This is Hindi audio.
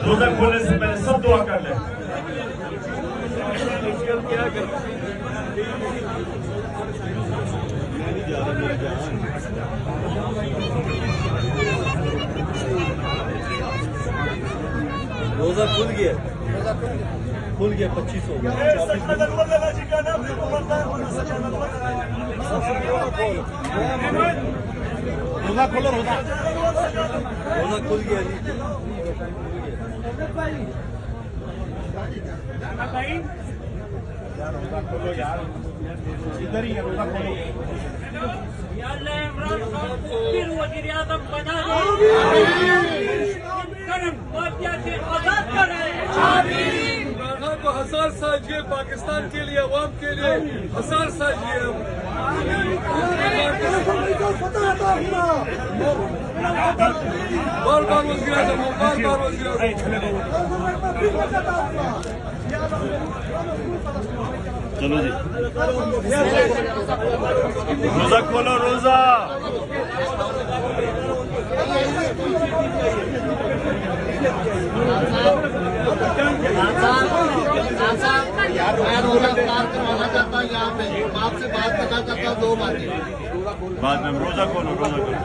रोजा खोलने से पहले सब दुआ कर ले। रोजा खुल गया 25 हो गया। रोजा खोलो, रोजा खुल गया जी। रोजा खोलो यार, इधर ही है, रोजा खोलो। फिर वज़ीर आज़म बना से आजाद कर रहे हैं। को हजार साल जिए, पाकिस्तान के लिए, अवाम के लिए हजार साल जिए। बार बार वज़ीर आज़म, बार बार वज़ीर आज़म। चलो जी, रोजा खोलो, रोजा। मैं रोजा इफ्तार करवाना चाहता हूँ यहाँ पे, आपसे बात करना चाहता हूँ 2 बातें। बाद में रोजा खोलो, रोजा खोलो।